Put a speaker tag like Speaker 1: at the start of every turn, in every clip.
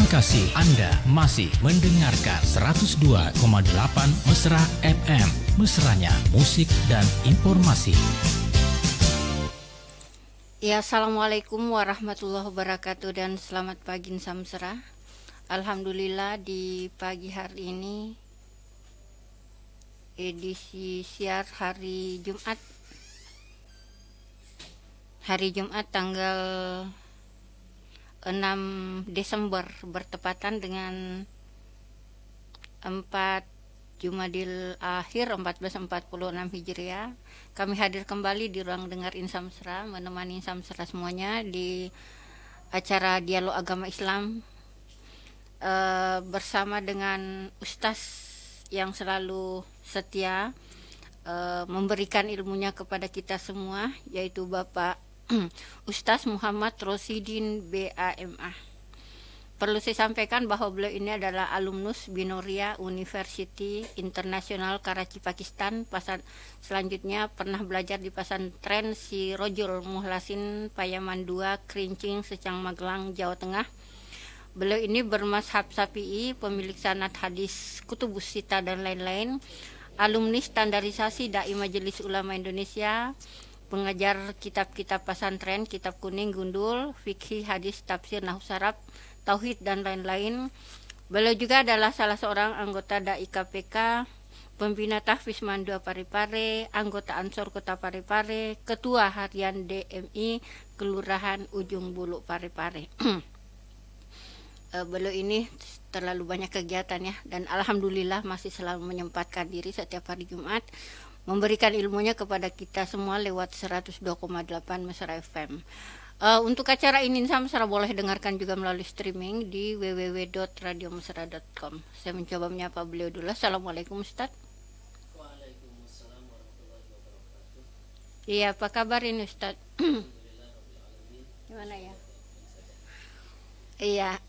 Speaker 1: kasih Anda masih mendengarkan 102,8 Mesra FM. Mesranya musik dan informasi.
Speaker 2: Ya, Assalamualaikum warahmatullahi wabarakatuh dan selamat pagi Samsera. Alhamdulillah di pagi hari ini edisi siar hari Jumat tanggal 6 Desember bertepatan dengan 4 Jumadil Akhir 1446 Hijriah. Kami hadir kembali di ruang dengar Insan Mesra, menemani Insan Mesra semuanya di acara Dialog Agama Islam bersama dengan Ustaz yang selalu setia memberikan ilmunya kepada kita semua, yaitu Bapak Ustaz Muhammad Rosidin BAMA. Perlu saya sampaikan bahwa beliau ini adalah alumnus Binoria University International Karachi, Pakistan. Selanjutnya pernah belajar di pesantren Sirojul Muhlasin Payaman 2 Kerincing Secang Magelang, Jawa Tengah. Beliau ini bermazhab Syafi'i, pemilik sanad hadis Kutubus Sita dan lain-lain, alumni standarisasi Dai Majelis Ulama Indonesia, pengajar kitab-kitab pesantren, kitab kuning, gundul, fikih, hadis, tafsir, nahwu saraf, tauhid dan lain-lain. Beliau juga adalah salah seorang anggota Dai KPK, pembina Tahfiz Mandua Parepare, anggota Ansor Kota Parepare, ketua harian DMI Kelurahan Ujung Bulu Parepare. Beliau ini terlalu banyak kegiatan ya, dan alhamdulillah masih selalu menyempatkan diri setiap hari Jumat memberikan ilmunya kepada kita semua lewat 102,8 Mesra FM. Untuk acara ini Mesra boleh dengarkan juga melalui streaming di www.radiomesra.com. Saya mencoba menyapa beliau dulu. Assalamualaikum Ustaz.
Speaker 3: Waalaikumsalam warahmatullahi wabarakatuh.
Speaker 2: Iya, apa kabar ini Ustaz? Gimana ya? Iya.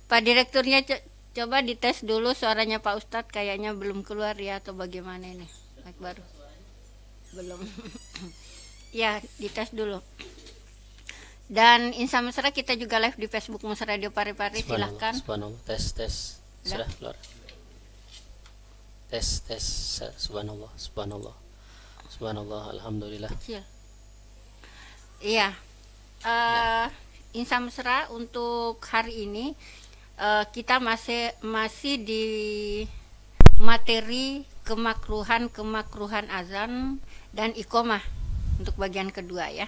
Speaker 2: Pak Direkturnya coba dites dulu suaranya Pak Ustadz, kayaknya belum keluar ya, atau bagaimana ini? Mic baru? Belum. Ya, dites dulu. Dan Insan Mesra kita juga live di Facebook Mesra Radio Parepare, silahkan.
Speaker 3: Subhanallah, tes. Sudah keluar. Tes. Subhanallah. Subhanallah, alhamdulillah.
Speaker 2: Kecil. Iya. Insan Mesra untuk hari ini kita masih di materi kemakruhan azan dan iqomah untuk bagian kedua ya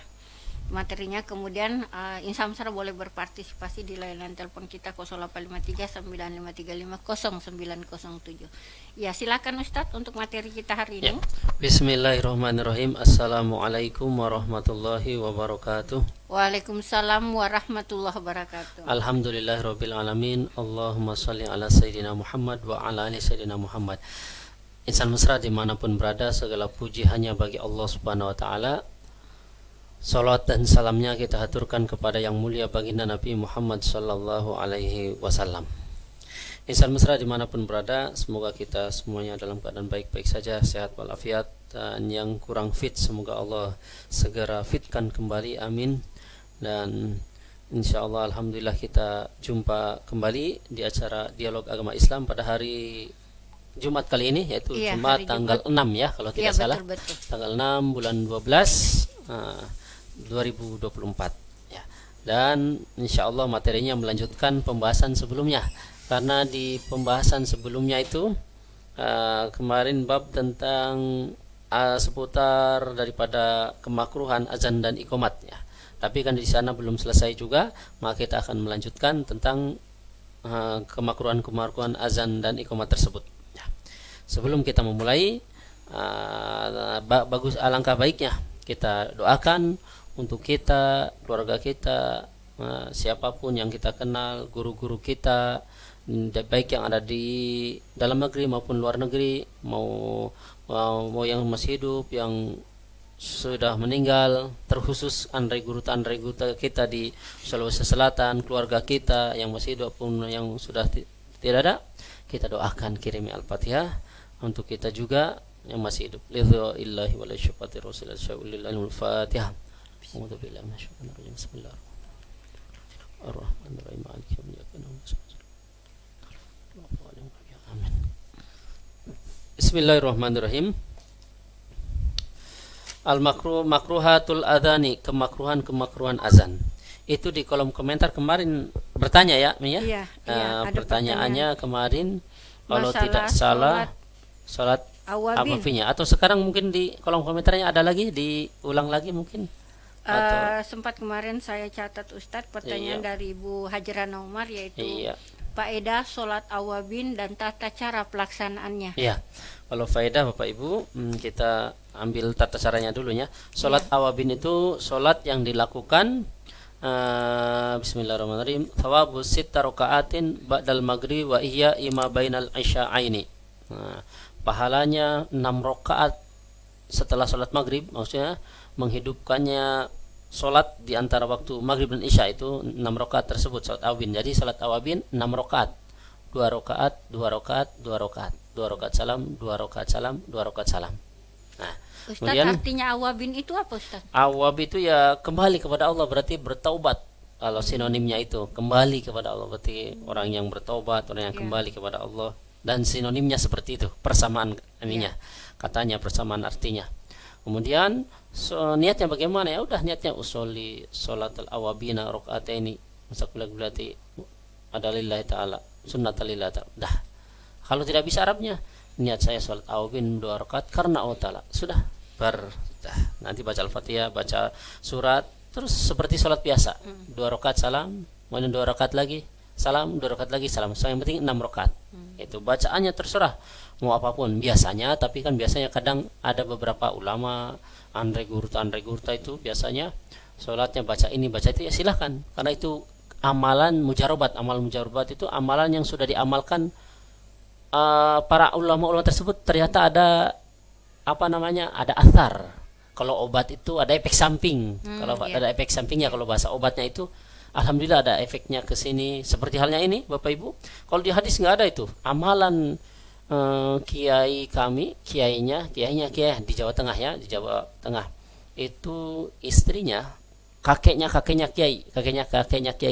Speaker 2: materinya. Kemudian Insan Mesra boleh berpartisipasi di layanan telepon kita 0853 9535 0907. Ya, silakan Ustadz untuk materi kita hari ini.
Speaker 3: Bismillahirrahmanirrahim. Assalamualaikum warahmatullahi wabarakatuh.
Speaker 2: Waalaikumsalam warahmatullahi wabarakatuh.
Speaker 3: Alhamdulillahirabbil alamin. Allahumma shalli ala sayyidina Muhammad wa ala ali sayyidina Muhammad. Insan Mesra dimanapun berada, segala puji hanya bagi Allah Subhanahu wa taala. Salawat dan salamnya kita haturkan kepada yang mulia baginda Nabi Muhammad sallallahu alaihi wasallam. Insan Mesra dimanapun berada, semoga kita semuanya dalam keadaan baik-baik saja, sehat walafiat, dan yang kurang fit semoga Allah segera fitkan kembali, amin. Dan insya Allah alhamdulillah kita jumpa kembali di acara Dialog Agama Islam pada hari Jumat kali ini, yaitu Jumat tanggal 6 ya kalau tidak salah.
Speaker 2: Betul.
Speaker 3: Tanggal 6 bulan 12 2024 ya. Dan insya Allah materinya melanjutkan pembahasan sebelumnya, karena di pembahasan sebelumnya itu kemarin bab tentang seputar daripada kemakruhan azan dan iqomat ya. Tapi kan di sana belum selesai juga, maka kita akan melanjutkan tentang kemakruhan azan dan iqomat tersebut ya. Sebelum kita memulai, alangkah baiknya kita doakan untuk kita, keluarga kita, siapapun yang kita kenal, guru-guru kita, baik yang ada di dalam negeri maupun luar negeri, mau yang masih hidup, yang sudah meninggal, terkhusus andai guru kita di Sulawesi Selatan, keluarga kita yang masih hidup pun yang sudah tidak ada, kita doakan, kirimi Al-Fatihah untuk kita juga yang masih hidup. Lillahi wa lisyafati rasulillah sya'ulil Al-Fatihah. Bismillahirrahmanirrahim. Ar-Rahmanir-Rahim. Maliki yaumiddin. Amin. Bismillahirrahmanirrahim. Makruhatul adani, kemakruhan azan. Itu di kolom komentar kemarin bertanya ya, Mia?
Speaker 2: Iya, ada
Speaker 3: pertanyaannya kemarin kalau
Speaker 2: masalah
Speaker 3: tidak salah salat
Speaker 2: awabin.
Speaker 3: awabinya, atau sekarang mungkin di kolom komentarnya ada lagi, diulang lagi mungkin.
Speaker 2: Sempat kemarin saya catat Ustadz pertanyaan
Speaker 3: Iya.
Speaker 2: dari Ibu Hajrana Umar, yaitu
Speaker 3: Iya.
Speaker 2: faedah sholat awabin dan tata cara pelaksanaannya.
Speaker 3: Iya. Kalau faedah Bapak Ibu, kita ambil tata caranya dulu ya. Salat awabin itu salat yang dilakukan bismillahirrahmanirrahim. Thawabu sitta rakaatin ba'dal maghrib wa iya ima bainal isya'aini. Pahalanya 6 rakaat setelah salat maghrib, maksudnya menghidupkannya salat di antara waktu maghrib dan isya, itu 6 rakaat tersebut salat awabin. Jadi salat awabin 6 rakaat. 2 rakaat, 2 rakaat, 2 rakaat. 2 rakaat salam, 2 rakaat salam, 2 rakaat salam. Nah,
Speaker 2: Ustadz,
Speaker 3: kemudian
Speaker 2: artinya awabin itu apa Ustadz?
Speaker 3: awab itu ya kembali kepada Allah, berarti bertaubat. Kalau sinonimnya itu kembali kepada Allah, berarti orang yang bertaubat, orang yang kembali kepada Allah. Dan sinonimnya seperti itu, persamaan ininya, katanya persamaan artinya. Kemudian niatnya bagaimana? Ya udah, niatnya usolli sholatul awabina rakaataini musaqbilaati adalillahi taala sunnatalillahi ta'ala. Dah. Kalau tidak bisa Arabnya, niat saya sholat awabin 2 rakaat karena Allah Ta'ala. Sudah, nanti baca Al-Fatihah, baca surat, terus seperti sholat biasa. 2 rakaat salam, kemudian 2 rakaat lagi salam, 2 rakaat lagi salam. So, yang penting 6 rakaat. Itu bacaannya terserah mau apapun biasanya, tapi kan biasanya kadang ada beberapa ulama Andre Gurta itu biasanya sholatnya baca ini baca itu, ya silahkan, karena itu amalan mujarobat. Amal mujarobat itu amalan yang sudah diamalkan para ulama-ulama tersebut. Ternyata ada ada athar. Kalau obat itu ada efek samping. Kalau ada efek sampingnya, kalau bahasa obatnya itu alhamdulillah ada efeknya ke sini. Seperti halnya ini Bapak Ibu, kalau di hadis nggak ada itu. Amalan kiai kami, kiainya di Jawa Tengah ya, di Jawa Tengah itu istrinya kakeknya kiai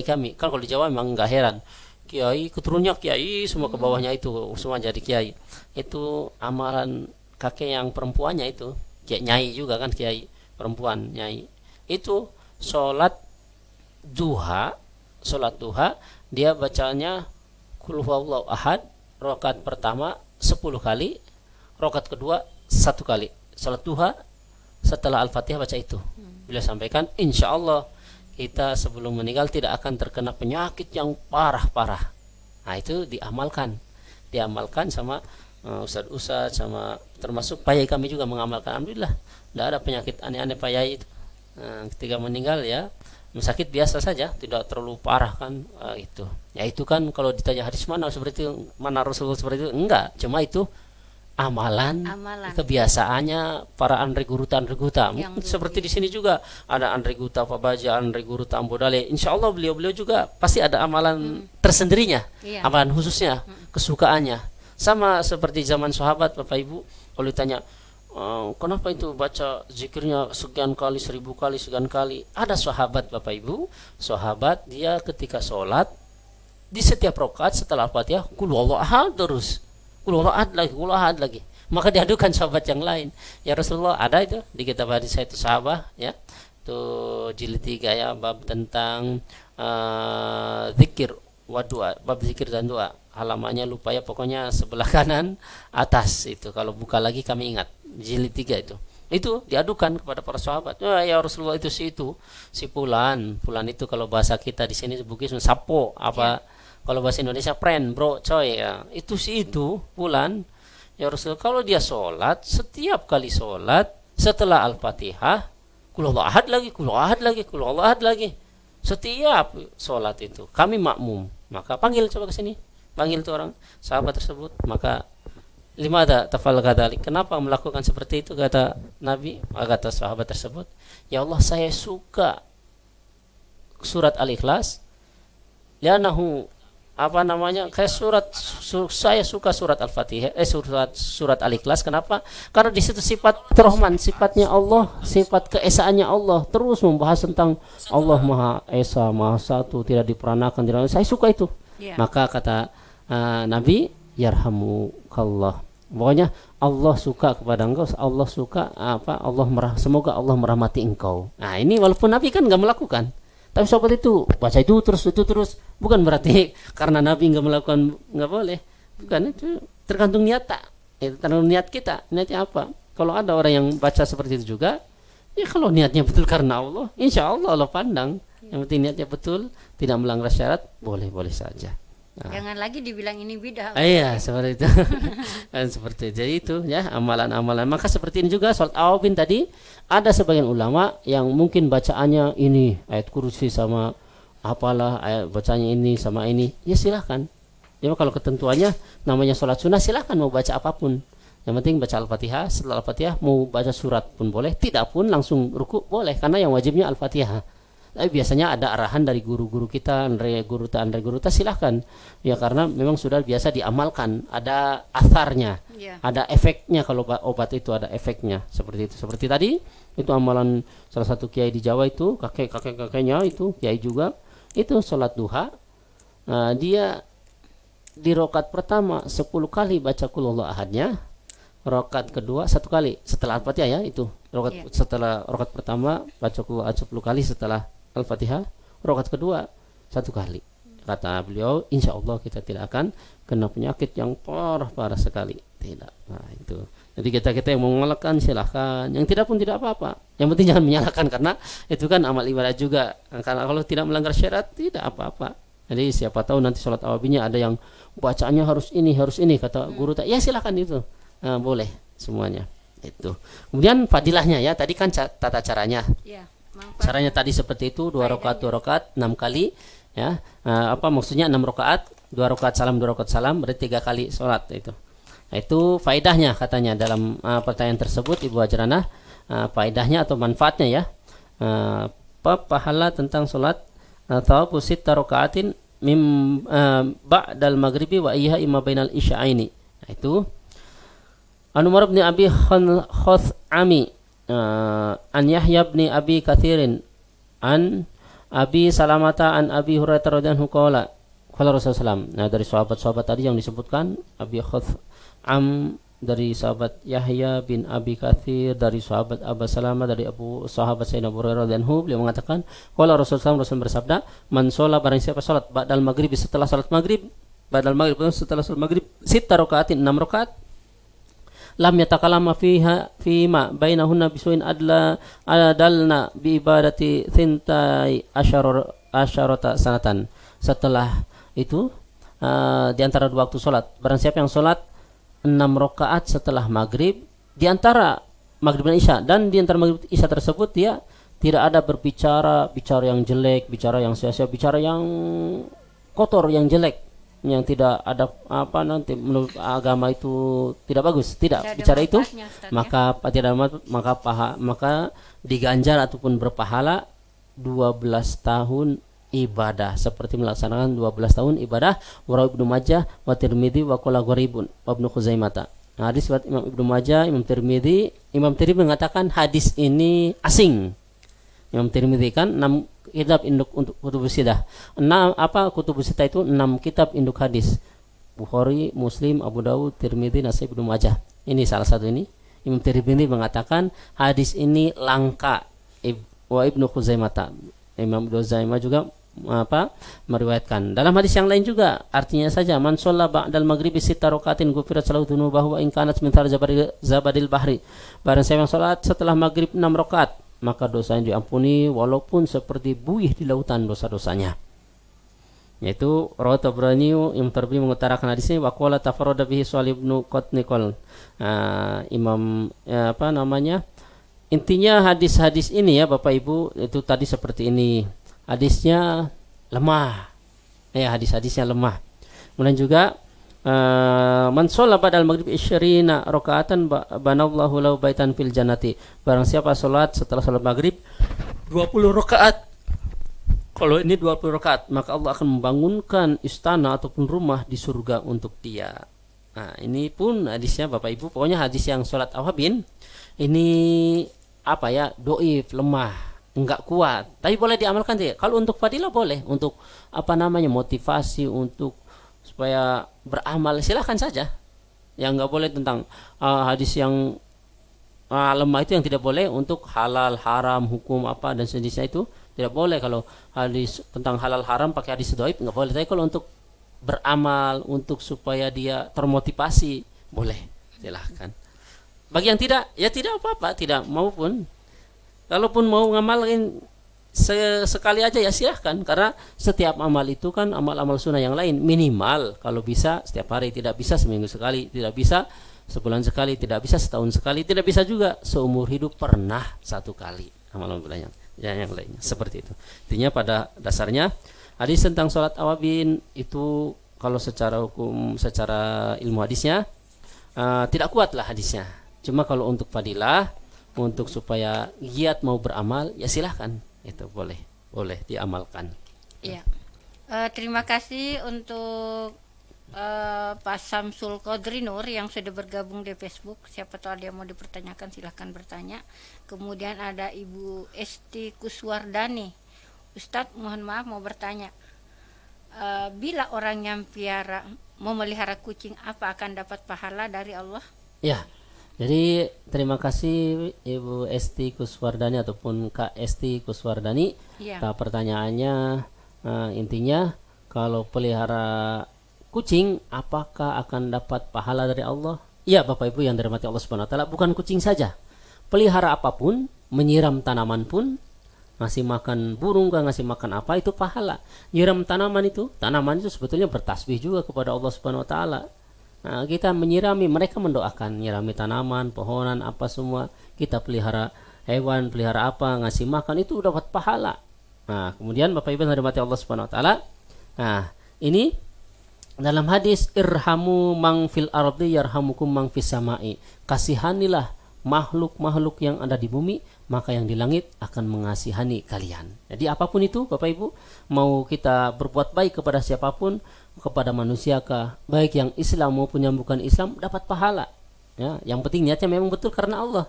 Speaker 3: kami. Kan kalau di Jawa memang nggak heran, kiai keturunannya kiai semua, ke bawahnya itu semua jadi kiai. Itu amalan kakek yang perempuannya itu kiai, nyai juga kan, kiai perempuan nyai. Itu sholat duha dia bacanya qul huwallahu ahad, rakaat pertama 10 kali, rakaat kedua 1 kali. Sholat duha setelah Al-Fatihah baca itu. Beliau sampaikan, insya Allah kita sebelum meninggal tidak akan terkena penyakit yang parah-parah. Nah, itu diamalkan sama ustadz sama termasuk payai kami juga mengamalkan. Alhamdulillah tidak ada penyakit aneh-aneh payai itu. Ketika meninggal ya sakit biasa saja, tidak terlalu parah kan. Itu ya, itu kan kalau ditanya hadis mana seperti itu, mana Rasulullah seperti itu, enggak, cuma itu amalan. Kebiasaannya para Andre Guruta seperti di sini juga ada Andre Guruta Pak Baja, Andre Guruta Ambodale. Insya Allah beliau juga pasti ada amalan tersendirinya, amalan khususnya, kesukaannya. Sama seperti zaman sahabat Bapak Ibu, kalau ditanya kenapa itu baca zikirnya sekian kali, 1000 kali, sekian kali. Ada sahabat Bapak Ibu, sahabat dia ketika sholat di setiap rakaat setelah Al-Fatihah qul huwallahu ahad terus, qul huwallahu ahad lagi. Maka diadukan sahabat yang lain, ya Rasulullah, ada itu di kitab hadis saya itu sahabat ya, itu jilid 3 ya, bab tentang zikir wa doa, bab zikir dan doa. Halamannya lupa ya, pokoknya sebelah kanan atas itu, kalau buka lagi kami ingat, jilid 3 itu diadukan kepada para sahabat. Ya Rasulullah, itu si fulan itu, kalau bahasa kita di sini Bugis sapo apa, kalau bahasa Indonesia friend bro coy ya, itu fulan. Ya Rasulullah, kalau dia sholat, setiap kali sholat setelah Al-Fatihah qul huwallahu ahad lagi, setiap sholat itu kami makmum. Maka panggil, coba ke sini, panggil tuh orang sahabat tersebut. Maka limada tafal kadalik, kenapa melakukan seperti itu, kata Nabi, kata sahabat tersebut, ya Allah, saya suka surat Al-Ikhlas, li'annahu apa namanya, kayak saya suka surat Al-Fatihah, surat Al-Ikhlas. Kenapa? Karena di situ sifat Rahman, sifatnya Allah, sifat keesaannya Allah, terus membahas tentang Allah Maha Esa, Maha Satu, tidak diperanakan, tidak. Saya suka itu. Maka kata Nabi, yarhamukallah. Pokoknya Allah suka kepada engkau, Allah suka apa? Semoga Allah merahmati engkau. Nah, ini walaupun Nabi kan nggak melakukan, tapi sahabat itu baca itu terus, bukan berarti karena Nabi nggak melakukan nggak boleh, bukan. Itu tergantung niat, itu tergantung niat kita, niatnya apa. Kalau ada orang yang baca seperti itu juga, ya kalau niatnya betul karena Allah, insya Allah Allah pandang. Yang penting niatnya betul, tidak melanggar syarat, boleh saja. Nah.
Speaker 2: Jangan lagi dibilang ini bidah.
Speaker 3: Iya, seperti itu. Seperti itu. Jadi itu ya amalan-amalan. Maka seperti ini juga salat awabin tadi, ada sebagian ulama yang mungkin bacaannya ini ayat kursi sama apalah, ayat bacanya ini sama ini. Ya silahkan. Jadi kalau ketentuannya namanya salat sunnah, silahkan mau baca apapun. Yang penting baca Al-Fatihah, setelah Al-Fatihah mau baca surat pun boleh, tidak pun langsung ruku boleh, karena yang wajibnya Al-Fatihah. Tapi biasanya ada arahan dari guru-guru kita, Andre guru ta silahkan ya, karena memang sudah biasa diamalkan, ada asarnya, ada efeknya. Kalau obat itu ada efeknya, seperti itu. Seperti tadi itu amalan salah satu kiai di Jawa itu, kakeknya itu kiai juga, itu sholat duha. Nah, dia di rakaat pertama 10 kali baca qul huwallahu ahadnya, rakaat kedua 1 kali setelah Al-Fatihah ya, itu rakaat setelah rakaat pertama baca qul huwallahu 10 kali setelah Al-Fatihah, rakaat kedua 1 kali. Kata beliau, insya Allah kita tidak akan kena penyakit yang parah sekali, tidak. Nah itu. Jadi kita yang mau mengalahkan silahkan, yang tidak pun tidak apa-apa. Yang penting jangan menyalahkan, karena itu kan amal ibadah juga. Karena kalau tidak melanggar syarat tidak apa-apa. Jadi siapa tahu nanti sholat awabinya ada yang bacaannya harus ini kata guru, ya silahkan itu. Nah, boleh semuanya itu. Kemudian fadilahnya ya, tadi kan tata caranya. Caranya tadi seperti itu, 2 rakaat 6 kali ya. Apa maksudnya 6 rakaat, 2 rakaat salam, berarti 3 kali sholat itu. Nah, itu faedahnya katanya dalam pertanyaan tersebut Ibu Ajrana, faedahnya atau manfaatnya ya. Pahala tentang sholat atau pusit rakaatin ba'dal maghribi wa iya imma bainal isya'aini. Nah, itu An-Umar bin Abi Khath'ami an Yahya bin Abi Katsirin an Abi Salamata an Abi Hurairah radhiyallahu anhu qala Rasulullah. Nah, dari sahabat-sahabat tadi yang disebutkan, Abi Khath'am dari sahabat Yahya bin Abi Katsir, dari sahabat Abu Salamah, dari sahabat Sayyidina Abu Hurairah radhiyallahu anhu, beliau mengatakan qala Rasulullah bersabda, man sholat, barang siapa salat ba'dal maghrib, setelah salat maghrib, setelah salat maghrib 6 rakaatin 6 rakaat, lam yatakalama fima bainahunna bisuin adalna bi ibadati thintai asyarata sanatan. Setelah itu di antara 2 waktu salat, barang siapa yang salat 6 rakaat setelah maghrib, di antara maghrib dan isya, dan di antara maghrib isya tersebut dia tidak ada bicara yang jelek, bicara yang sia-sia, bicara yang kotor, yang jelek, yang tidak ada apa nanti menurut agama itu tidak bagus, tidak bicara itu, maka maka diganjar ataupun berpahala 12 tahun ibadah, seperti melaksanakan 12 tahun ibadah. Warawi Ibnu Majah wa Tirmidzi wa qala gharibun wa Ibnu Khuzaimah. Nah, hadis riwayat Imam Ibnu Majah, Imam Tirmidzi mengatakan hadis ini asing. Imam Tirmidzi kan 6 kitab induk untuk kutubus sittah. 6 kutubus sittah itu 6 kitab induk hadis. Bukhari, Muslim, Abu Dawud, Tirmidzi, Nasai, Ibnu Majah. Ini salah satu ini. Imam Tirmidzi mengatakan hadis ini langka. Wa Ibnu Khuzaimah. Imam Ibnu Khuzaimah juga meriwayatkan. Dalam hadis yang lain juga artinya saja, man shalla ba'dal maghribi 6 rakaatin ghufirat lahu dzunubahu wa in kanat min zabadil bahri. Barang siapa yang salat setelah maghrib 6 rakaat, maka dosanya diampuni walaupun seperti buih di lautan dosa-dosanya. Yaitu rawat Tabrani yang terbeli mengutarakan hadis ini, wa qala tafarrada bihi Shalih bin Qatniqal. Intinya hadis-hadis ini ya Bapak Ibu, itu tadi seperti ini. Hadisnya lemah. Ya, hadis-hadisnya lemah. Kemudian juga man shalla ba'dal maghrib 20 rakaatan banallahu lahu baitan fil jannati. Barang siapa salat setelah salat maghrib 20 rakaat, Kalau ini 20 rakaat, maka Allah akan membangunkan istana ataupun rumah di surga untuk dia. Nah, ini pun hadisnya Bapak Ibu, pokoknya hadis yang sholat awabin ini apa ya, doif, lemah, enggak kuat. Tapi boleh diamalkan tidak? Kalau untuk fadilah boleh, untuk apa namanya, motivasi untuk supaya beramal silahkan saja. Yang enggak boleh tentang hadis yang lemah itu yang tidak boleh untuk halal, haram, hukum apa dan sejenisnya itu tidak boleh. Kalau hadis tentang halal haram pakai hadis dhaif enggak boleh. Tapi kalau untuk beramal, untuk supaya dia termotivasi, boleh, silahkan. Bagi yang tidak, ya tidak apa-apa, tidak maupun kalaupun mau ngamalin sekali aja ya silahkan, karena setiap amal itu kan amal-amal sunnah yang lain minimal kalau bisa setiap hari, tidak bisa seminggu sekali, tidak bisa sebulan sekali, tidak bisa setahun sekali, tidak bisa juga seumur hidup pernah satu kali amal-amal yang lainnya seperti itu. Intinya pada dasarnya hadis tentang sholat awabin itu kalau secara hukum, secara ilmu hadisnya tidak kuat lah hadisnya. Cuma kalau untuk fadilah, untuk supaya giat mau beramal, ya silahkan, itu boleh diamalkan.
Speaker 2: Iya. Terima kasih untuk Pak Samsul Qadri Nur yang sudah bergabung di Facebook. Siapa tahu ada yang mau dipertanyakan, silahkan bertanya. Kemudian ada Ibu Esti Kuswardani. Ustadz, mohon maaf mau bertanya, bila orang yang memelihara kucing, apa akan dapat pahala dari Allah?
Speaker 3: Ya, jadi terima kasih Ibu Esti Kuswardani ataupun Kak Esti Kuswardani.
Speaker 2: Ya.
Speaker 3: Pertanyaannya intinya kalau pelihara kucing apakah akan dapat pahala dari Allah? Iya Bapak Ibu yang dirahmati Allah Subhanahu wa taala, bukan kucing saja. Pelihara apapun, menyiram tanaman pun, ngasih makan burung, ngasih makan apa, itu pahala. Nyiram tanaman itu sebetulnya bertasbih juga kepada Allah Subhanahu wa taala. Nah, kita menyirami, mereka mendoakan, nyirami tanaman, pohonan, apa semua. Kita pelihara hewan, pelihara apa, ngasih makan, itu dapat pahala. Nah, kemudian Bapak Ibu yang dirahmati Allah Subhanahu wa taala. Nah, ini dalam hadis irhamu mang fil ardi yarhamukum mang fis samai. Kasihanilah makhluk-makhluk yang ada di bumi, maka yang di langit akan mengasihani kalian. Jadi apapun itu Bapak Ibu, mau kita berbuat baik kepada siapapun, kepada manusiakah, baik yang Islam maupun yang bukan Islam, dapat pahala. Ya, yang penting niatnya memang betul karena Allah.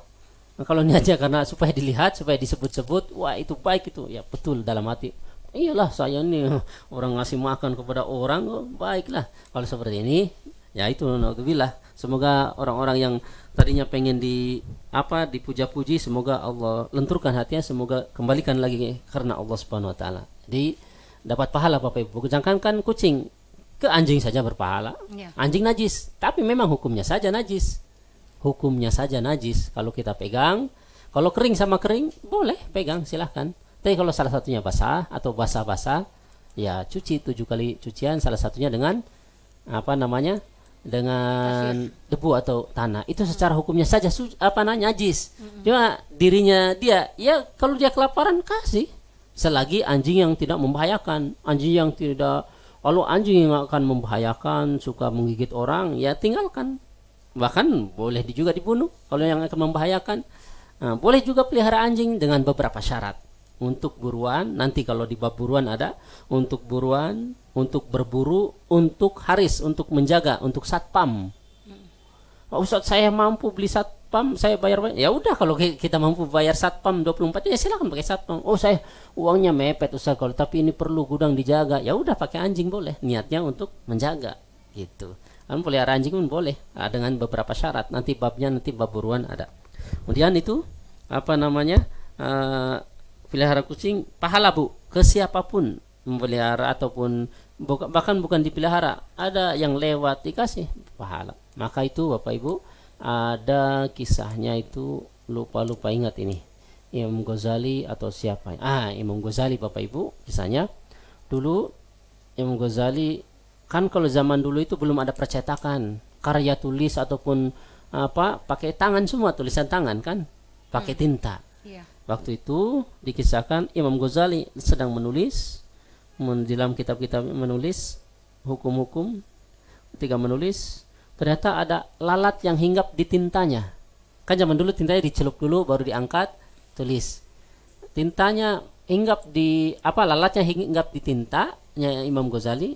Speaker 3: Nah, kalau niatnya karena supaya dilihat, supaya disebut-sebut, wah itu baik itu, ya betul dalam hati. Iyalah saya ini orang ngasih makan kepada orang, oh, baiklah. Kalau seperti ini, ya itu naudzubillah. Semoga orang-orang yang tadinya pengen dipuja-puji, semoga Allah lenturkan hatinya, semoga kembalikan lagi karena Allah Subhanahu wa taala. Jadi dapat pahala Bapak Ibu. Jangankan kucing, ke anjing saja berpahala. Ya. Anjing najis, tapi memang hukumnya saja najis. Hukumnya saja najis. Kalau kita pegang, kalau kering sama kering boleh pegang, silahkan. Tapi kalau salah satunya basah atau basah-basah, ya cuci 7 kali cucian, salah satunya dengan dengan debu atau tanah. Itu secara hukumnya saja najis. Cuma dirinya dia, ya kalau dia kelaparan kasih. Selagi anjing yang tidak membahayakan, kalau anjing yang akan membahayakan, suka menggigit orang, ya tinggalkan. Bahkan boleh juga dibunuh kalau yang akan membahayakan. Nah, boleh juga pelihara anjing dengan beberapa syarat. Untuk buruan, nanti kalau di bab buruan ada, untuk buruan, untuk berburu, untuk haris, untuk menjaga, untuk satpam. Pak Ustadz, saya mampu beli satpam, saya bayar. Ya udah, kalau kita mampu bayar satpam 24, ya silakan pakai satpam. Oh, saya uangnya mepet Ustadz, kalau tapi ini perlu gudang dijaga. Ya udah, pakai anjing boleh. Niatnya untuk menjaga gitu. Kan pelihara anjing pun boleh, dengan beberapa syarat. Nanti babnya, nanti bab buruan ada. Kemudian itu pelihara kucing pahala Bu, ke siapapun memelihara ataupun bahkan bukan dipelihara, ada yang lewat dikasih pahala. Maka itu Bapak Ibu, ada kisahnya itu, lupa ingat ini, Imam Ghazali atau siapa? Imam Ghazali Bapak Ibu, kisahnya dulu Imam Ghazali kan kalau zaman dulu itu belum ada percetakan, karya tulis ataupun pakai tangan semua, tulisan tangan kan, pakai tinta. Yeah. Waktu itu dikisahkan Imam Ghazali sedang menulis di dalam kitab-kitab, menulis hukum-hukum. Ketika menulis, ternyata ada lalat yang hinggap di tintanya. Kan zaman dulu tintanya dicelup dulu baru diangkat tulis. Tintanya hinggap di apa, lalatnya hinggap di tintanya Imam Ghazali.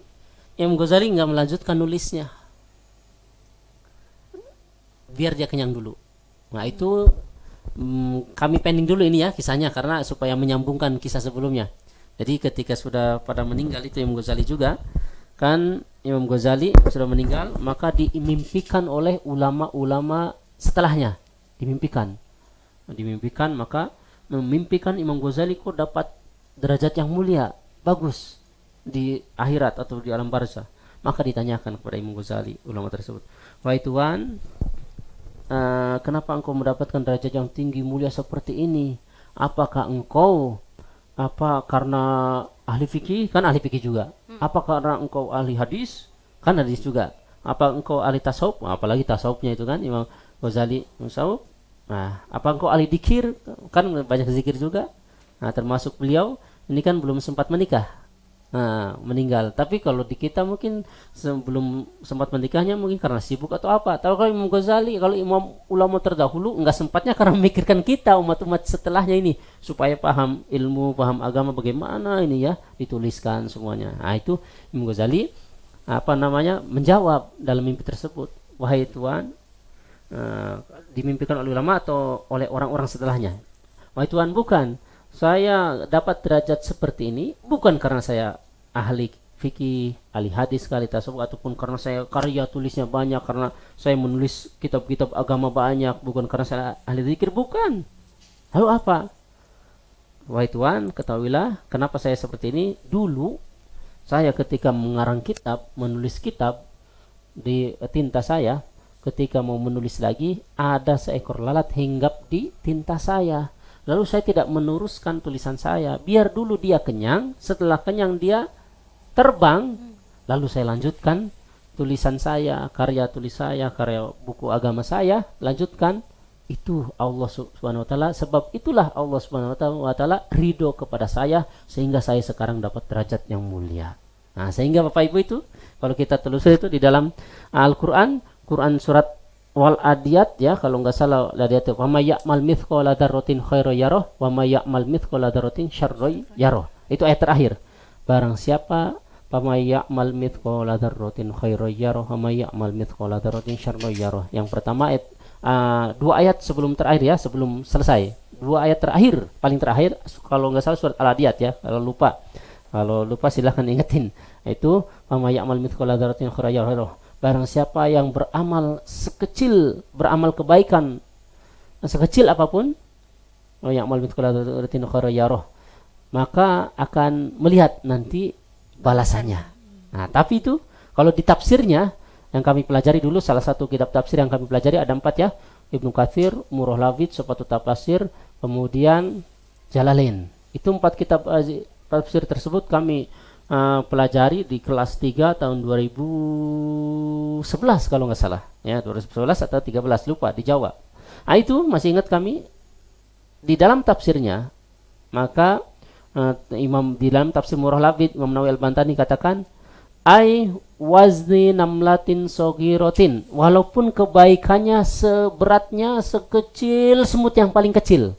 Speaker 3: Imam Ghazali nggak melanjutkan nulisnya, biar dia kenyang dulu. Nah itu kami pending dulu ini ya kisahnya, karena supaya menyambungkan kisah sebelumnya. Jadi ketika sudah pada meninggal itu Imam Ghazali juga, kan Imam Ghazali sudah meninggal, maka dimimpikan oleh ulama-ulama setelahnya, dimimpikan, maka memimpikan Imam Ghazali kok dapat derajat yang mulia, bagus di akhirat atau di alam barzah. Maka ditanyakan kepada Imam Ghazali ulama tersebut, wahai Tuhan, kenapa engkau mendapatkan derajat yang tinggi mulia seperti ini? Apakah engkau karena ahli fikih? Kan ahli fikih juga. Apa karena engkau ahli hadis? Kan hadis juga. Apa engkau ahli tasawuf? Apalagi tasawufnya itu kan Imam Ghazali tasawuf. Nah, apa engkau ahli dzikir? Kan banyak zikir juga. Nah, termasuk beliau ini kan belum sempat menikah. Nah, meninggal. Tapi kalau di kita mungkin sebelum sempat menikahnya mungkin karena sibuk atau apa. Tahu kalau Imam Ghazali, kalau imam ulama terdahulu enggak sempatnya karena memikirkan kita umat-umat setelahnya ini supaya paham ilmu, paham agama bagaimana ini ya, dituliskan semuanya. Nah, itu Imam Ghazali menjawab dalam mimpi tersebut, wahai Tuhan, dimimpikan oleh ulama atau oleh orang-orang setelahnya. Wahai Tuhan, bukan, saya dapat derajat seperti ini bukan karena saya ahli fikih, ahli hadis, ahli tasawuf, ataupun karena saya karya tulisnya banyak, karena saya menulis kitab-kitab agama banyak, bukan karena saya ahli zikir, bukan. Lalu apa? Wahai Tuhan, ketahuilah kenapa saya seperti ini. Dulu saya ketika mengarang kitab, menulis kitab di tinta saya, ketika mau menulis lagi ada seekor lalat hinggap di tinta saya. Lalu saya tidak meneruskan tulisan saya, biar dulu dia kenyang, setelah kenyang dia terbang, lalu saya lanjutkan tulisan saya, karya tulis saya, karya buku agama saya, lanjutkan. Itu Allah Subhanahu wa taala, sebab itulah Allah Subhanahu wa taala ridho kepada saya sehingga saya sekarang dapat derajat yang mulia. Nah, sehingga Bapak Ibu itu kalau kita telusuri itu di dalam Al-Qur'an, Quran surat Wal Adiyat ya, kalau enggak salah Adiyat, wa may ya'mal mithqala dzarratin khairan yarah wa may ya'mal mithqala dzarratin syarran yarah. Itu ayat terakhir. Barang siapa may ya'mal mithqala dzarratin khairan yarah wa may ya'mal mithqala dzarratin syarran yarah. Yang pertama ayat dua ayat sebelum terakhir ya, sebelum selesai. Dua ayat terakhir, paling terakhir kalau enggak salah surat Al Adiyat ya, kalau lupa silahkan ingetin. Itu may ya'mal mithqala dzarratin khairan yarah. Barang siapa yang beramal kebaikan sekecil apapun, maka akan melihat nanti balasannya. Nah, tapi itu kalau di tafsirnya yang kami pelajari dulu, salah satu kitab tafsir yang kami pelajari ada 4 ya, Ibnu Katsir, Murrah Lafidz, Sifatu Tafsir, kemudian Jalalain. Itu 4 kitab tafsir tersebut kami pelajari di kelas 3 tahun 2011 kalau nggak salah ya, 2011 atau 13 lupa, di Jawa. Nah, itu masih ingat kami di dalam tafsirnya, maka Imam di dalam tafsir Murrah Lafidz Imam Nawawi Al-Bantani katakan ai wazni namlatin sogirotin, walaupun kebaikannya seberatnya sekecil semut yang paling kecil.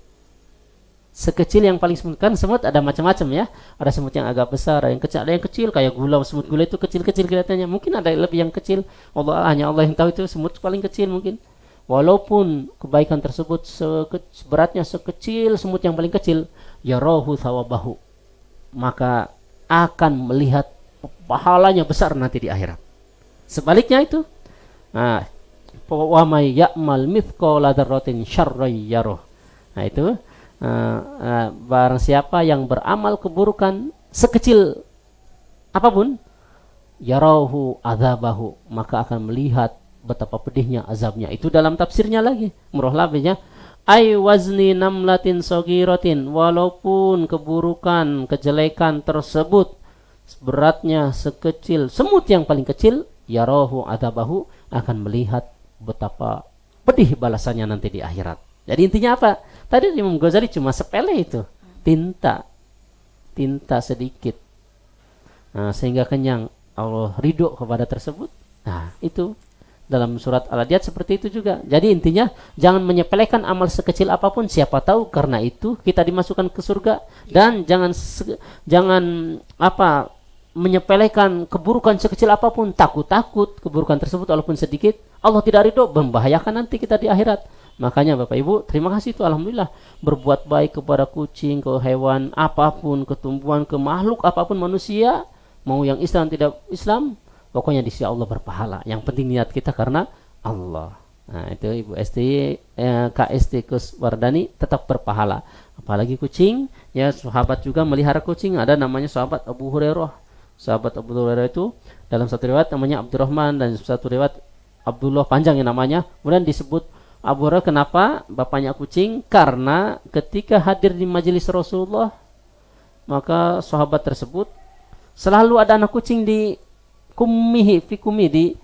Speaker 3: Sekecil yang paling semut, kan semut ada macam-macam ya, ada semut yang agak besar, ada yang kecil kayak gula. Semut gula itu kecil-kecil kelihatannya, mungkin ada lebih yang kecil, hanya Allah yang tahu itu semut paling kecil mungkin. Walaupun kebaikan tersebut beratnya sekecil semut yang paling kecil, yarahu thawabahu, maka akan melihat pahalanya besar nanti di akhirat. Sebaliknya itu, nah, wa may ya'mal mithqala dzarratin syarran yarah. Nah, itu barang siapa yang beramal keburukan sekecil apapun, yarahu adzabahu, maka akan melihat betapa pedihnya azabnya. Itu dalam tafsirnya lagi Murrah Lafidz, ai wazni namlatin sagiratin, walaupun keburukan kejelekan tersebut beratnya sekecil semut yang paling kecil, yarahu adzabahu, akan melihat betapa pedih balasannya nanti di akhirat. Jadi intinya apa? Tadi Imam Ghazali cuma sepele itu, tinta sedikit, nah, sehingga kenyang, Allah ridho kepada tersebut. Nah, itu
Speaker 4: Dalam surat Al-Adiyat seperti itu juga. Jadi intinya jangan menyepelekan amal sekecil apapun, siapa tahu karena itu kita dimasukkan ke surga. Dan jangan menyepelekan keburukan sekecil apapun, takut keburukan tersebut walaupun sedikit Allah tidak ridho, membahayakan nanti kita di akhirat. Makanya Bapak Ibu, terima kasih itu alhamdulillah, berbuat baik kepada kucing, ke hewan apapun, ke tumbuhan, ke makhluk apapun, manusia, mau yang Islam tidak Islam, pokoknya di sisi Allah berpahala. Yang penting niat kita karena Allah. Nah, itu Ibu STY KST Kuswardani tetap berpahala. Apalagi kucing, ya sahabat juga melihara kucing. Ada namanya sahabat Abu Hurairah. Sahabat Abu Hurairah itu dalam satu riwayat namanya Abdurrahman dan satu riwayat Abdullah, panjang yang namanya. Kemudian disebut Abu Hurairah, kenapa bapaknya kucing? Karena ketika hadir di majelis Rasulullah, maka sahabat tersebut selalu ada anak kucing di fikumi, di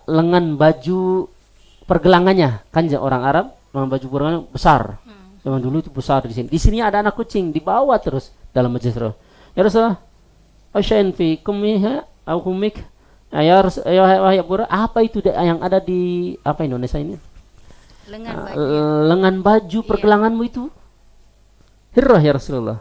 Speaker 4: lengan baju pergelangannya. Kan orang Arab lengan baju pergelangan besar. Zaman dulu itu besar di sini. Di sini ada anak kucing dibawa terus dalam majelis Rasulullah. Ya Rasulullah, asyain fi kumiha au kumik. Ya apa itu yang ada di Indonesia ini? Lengan baju pergelanganmu itu. Hirrah ya Rasulullah.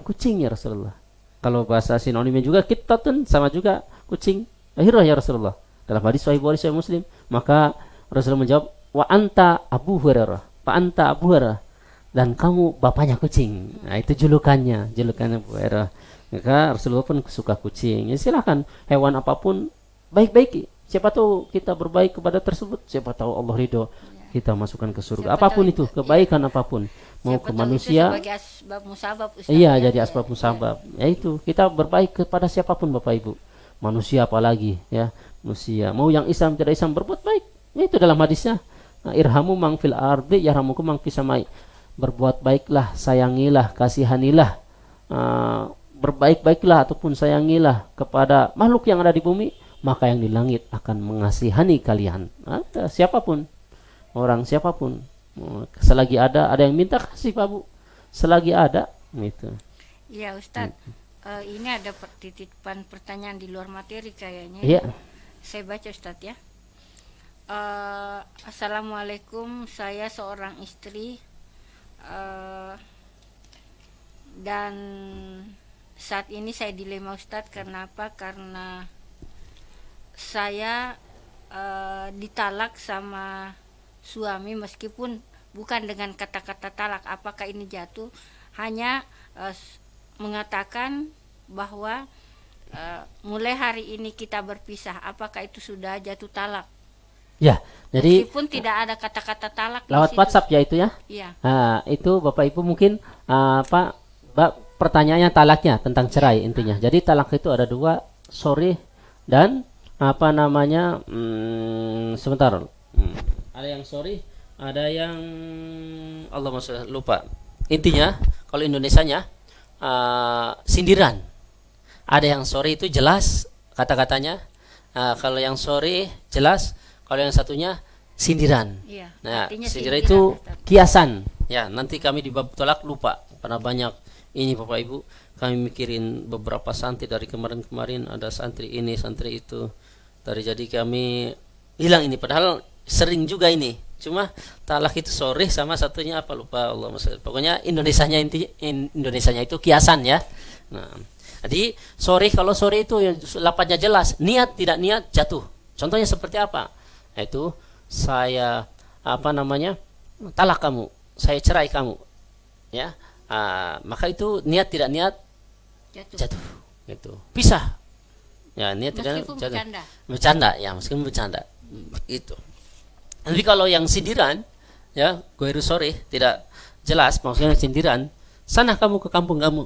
Speaker 4: Kucing ya Rasulullah. Kalau bahasa sinonimnya juga kitatun, sama juga kucing. Hirrah ya Rasulullah. Dalam hadis Sahih Bukhari Sahih Muslim, maka Rasulullah menjawab, wa anta Abu Hurairah, fa anta Abu Hurairah, dan kamu bapaknya kucing. Nah, itu julukannya Abu Hurairah. Maka Rasulullah pun suka kucing. Ya silakan, hewan apapun baik-baiki. Siapa tahu kita berbaik kepada tersebut, siapa tahu Allah ridho, kita masukkan ke surga. Siapa apapun itu, kebaikan apapun, mau ke manusia.
Speaker 2: Sebagai asbab musabab, Ustaz,
Speaker 4: iya, jadi asbab musabab. Ya itu, kita berbaik kepada siapapun Bapak Ibu. Manusia apalagi, ya. Manusia, mau yang Islam tidak Islam, berbuat baik. Itu dalam hadisnya. Irhamu mang fil ardi yarhamukum mang fis samai. Berbuat baiklah, sayangilah, kasihanilah. Berbaik-baiklah ataupun sayangilah kepada makhluk yang ada di bumi, maka yang di langit akan mengasihani kalian. Siapapun, orang siapapun, selagi ada yang minta kasih Pak Bu, selagi ada gitu.
Speaker 2: Iya Ustadz, ini ada titipan pertanyaan di luar materi kayaknya.
Speaker 4: Iya.
Speaker 2: Saya baca Ustadz ya. Assalamualaikum, saya seorang istri dan saat ini saya dilema Ustadz. Kenapa? Karena saya ditalak sama suami meskipun bukan dengan kata-kata talak. Apakah ini jatuh? Hanya mengatakan bahwa mulai hari ini kita berpisah. Apakah itu sudah jatuh talak?
Speaker 4: Ya, jadi
Speaker 2: meskipun tidak ada kata-kata talak
Speaker 4: lewat WhatsApp ya itu ya.
Speaker 2: Iya.
Speaker 4: Itu Bapak Ibu mungkin pertanyaannya talaknya tentang cerai intinya. Jadi talak itu ada dua, sorry dan sebentar. Ada yang sorry, ada yang Allah maksudnya lupa. Intinya kalau Indonesianya sindiran. Ada yang sorry itu jelas kata-katanya. Kalau yang sorry jelas. Kalau yang satunya sindiran.
Speaker 2: Iya,
Speaker 4: Nah, sindiran itu kiasan. Ya, nanti kami di bab tolak lupa karena banyak ini Bapak Ibu. Kami mikirin beberapa santri dari kemarin-kemarin, ada santri ini, santri itu. Jadi kami hilang ini padahal sering juga ini. Cuma talak itu sorry sama satunya apa lupa Allah maksudnya. Pokoknya Indonesianya itu kiasan ya. Nah, jadi sorry, kalau sorry itu lapatnya jelas, niat tidak niat jatuh. Contohnya seperti apa? Itu saya talak kamu, saya cerai kamu, ya. Maka itu niat tidak niat jatuh. Gitu. Pisah. Ya, niat tidak jatuh. Bercanda, ya, meskipun bercanda. Itu. Tapi kalau yang sindiran, ya, gue harus sorry, tidak jelas maksudnya sindiran, sana kamu ke kampung kamu.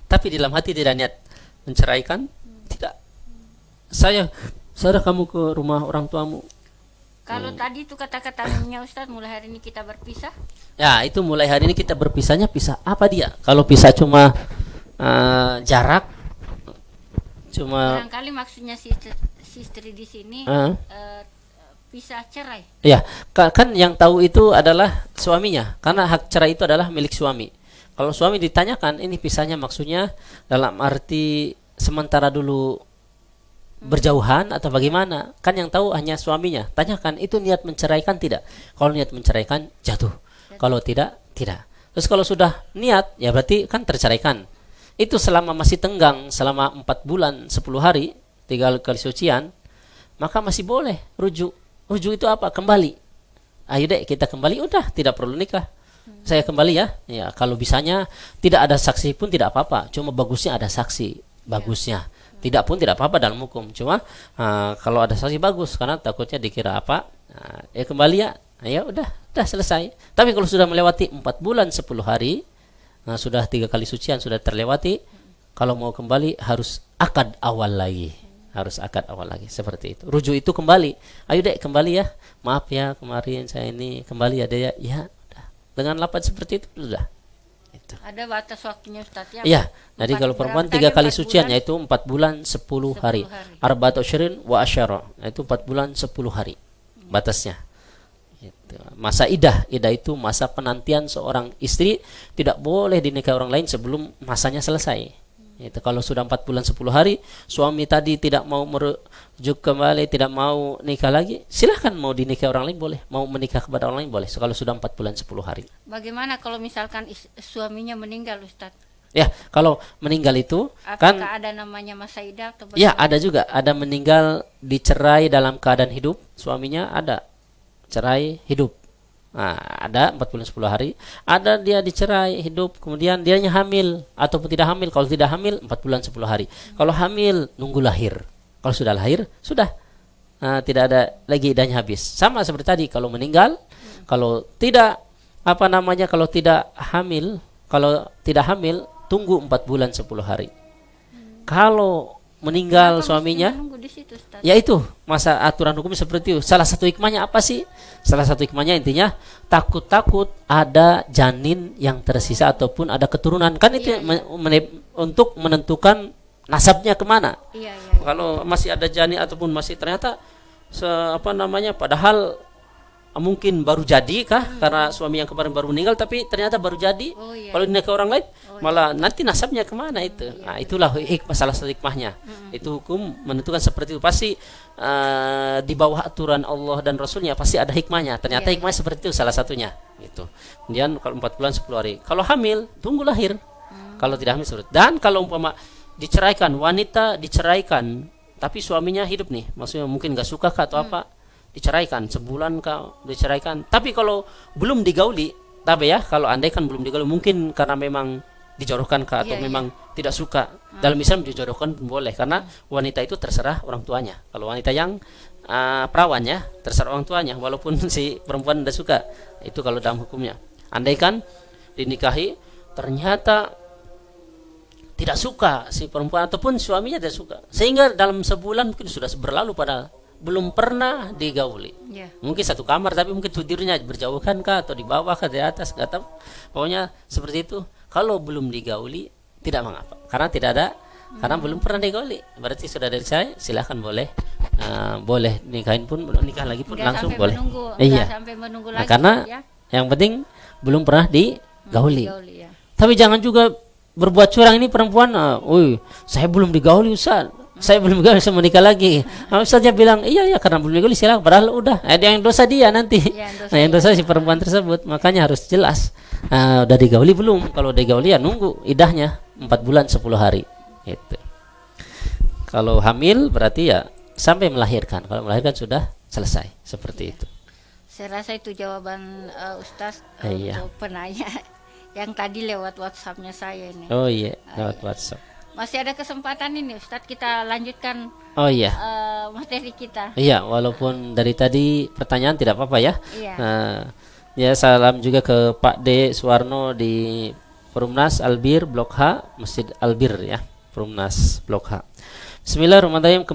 Speaker 4: Tapi dalam hati tidak niat menceraikan, tidak. Saya kamu ke rumah orang tuamu.
Speaker 2: Kalau tadi itu kata-katanya Ustaz, mulai hari ini kita berpisah.
Speaker 4: Ya, itu mulai hari ini kita berpisahnya pisah apa dia? Kalau pisah cuma jarak, cuma.
Speaker 2: Barangkali maksudnya si istri di sini pisah cerai.
Speaker 4: Ya, kan yang tahu itu adalah suaminya, karena hak cerai itu adalah milik suami. Kalau suami ditanyakan, ini pisahnya maksudnya dalam arti sementara dulu berjauhan atau bagaimana? Kan yang tahu hanya suaminya. Tanyakan, itu niat menceraikan tidak? Kalau niat menceraikan, jatuh. Kalau tidak, tidak. Terus kalau sudah niat, ya berarti kan terceraikan. Itu selama masih tenggang, selama 4 bulan 10 hari 3 kali sucian, maka masih boleh rujuk. Rujuk itu apa? Kembali. Ayo dek kita kembali, udah tidak perlu nikah. Saya kembali ya. Ya kalau bisanya tidak ada saksi pun tidak apa-apa. Cuma bagusnya ada saksi. Bagusnya. Tidak pun tidak apa-apa dalam hukum. Cuma kalau ada saksi bagus, karena takutnya dikira apa? Ya kembali ya. Ya udah selesai. Tapi kalau sudah melewati 4 bulan 10 hari, sudah 3 kali sucian sudah terlewati, kalau mau kembali harus akad awal lagi. Harus akad awal lagi, seperti itu. Rujuk itu kembali. Ayo dek kembali ya. Maaf ya kemarin saya ini kembali ada ya. Ya udah. Dengan lafaz seperti itu sudah. Itu.
Speaker 2: Ada batas waktunya Ustaz ya?
Speaker 4: Iya. Jadi kalau perempuan 3 kali sucian yaitu 4 bulan 10 hari. Arba'atu asyrin wa asyara. Itu 4 bulan 10 hari. Batasnya. Gitu. Masa idah itu masa penantian seorang istri, tidak boleh dinikahi orang lain sebelum masanya selesai. Itu kalau sudah 4 bulan 10 hari suami tadi tidak mau merujuk kembali, tidak mau nikah lagi, silahkan mau dinikahi orang lain boleh, mau menikah kepada orang lain boleh. So, kalau sudah 4 bulan 10 hari.
Speaker 2: Bagaimana kalau misalkan suaminya meninggal Ustaz?
Speaker 4: Ya, kalau meninggal itu
Speaker 2: apakah ada namanya masa idah atau bagaimana?
Speaker 4: Ya, ada juga, ada meninggal dicerai dalam keadaan hidup, suaminya ada cerai hidup. Nah, ada 4 bulan 10 hari, ada dia dicerai hidup, kemudian dianya hamil ataupun tidak hamil. Kalau tidak hamil 4 bulan 10 hari. Kalau hamil nunggu lahir. Kalau sudah lahir sudah tidak ada lagi idahnya habis. Sama seperti tadi, kalau meninggal, kalau tidak kalau tidak hamil tunggu 4 bulan 10 hari. Kalau meninggal suaminya, ya itu masa aturan hukum seperti itu. Salah satu hikmahnya apa sih? Salah satu hikmahnya intinya takut ada janin yang tersisa ataupun ada keturunan, kan itu untuk menentukan nasabnya kemana. Kalau masih ada janin ataupun masih ternyata padahal mungkin baru jadi kah, karena suami yang kemarin baru meninggal tapi ternyata baru jadi. Kalau dinikahi orang lain malah nanti nasabnya kemana itu. Nah, itulah salah satu hikmahnya. Itu hukum menentukan seperti itu. Pasti di bawah aturan Allah dan Rasulnya pasti ada hikmahnya. Ternyata hikmahnya seperti itu salah satunya. Gitu. Kemudian kalau 4 bulan 10 hari. Kalau hamil tunggu lahir. Kalau tidak hamil surut. Dan kalau umpama diceraikan, wanita diceraikan tapi suaminya hidup nih, maksudnya mungkin gak suka kah atau apa, diceraikan sebulan kau diceraikan. Tapi kalau belum digauli, tapi ya kalau andai kan belum digauli, mungkin karena memang dijodohkan kah atau memang tidak suka. Dalam Islam dijodohkan pun boleh, karena wanita itu terserah orang tuanya. Kalau wanita yang perawannya terserah orang tuanya, walaupun si perempuan tidak suka. Itu kalau dalam hukumnya. Andai kan dinikahi ternyata tidak suka si perempuan ataupun suaminya tidak suka, sehingga dalam sebulan mungkin sudah berlalu padahal belum pernah digauli. Mungkin satu kamar tapi mungkin tidurnya berjauhan kah atau di bawah kah di atas, nggak tahu. Pokoknya seperti itu. Kalau belum digauli tidak mengapa, karena tidak ada, karena belum pernah digauli. Berarti sudah dari saya, silahkan boleh nikahin pun, nikah lagi pun nggak langsung boleh.
Speaker 2: Sampai menunggu lagi,
Speaker 4: karena yang penting belum pernah digauli. Tapi jangan juga berbuat curang ini perempuan. Saya belum digauli Ustaz, saya belum bisa menikah lagi. Ustaznya bilang iya karena belum digauli silakan, padahal udah ada yang dosa dia nanti. Yang dosa si perempuan tersebut. Makanya harus jelas udah digauli belum. Kalau digauli ya nunggu idahnya 4 bulan 10 hari gitu. Kalau hamil berarti ya sampai melahirkan. Kalau melahirkan sudah selesai, seperti itu.
Speaker 2: Saya rasa itu jawaban Ustaz untuk penanya yang tadi lewat WhatsApp-nya saya ini.
Speaker 4: Lewat WhatsApp.
Speaker 2: Masih ada kesempatan ini Ustadz, kita lanjutkan materi kita.
Speaker 4: Walaupun dari tadi pertanyaan tidak apa-apa ya. Ya salam juga ke Pak D Suwarno di Perumnas Albir Blok H, Masjid Albir ya, Perumnas Blok H. Bismillahirrahmanirrahim.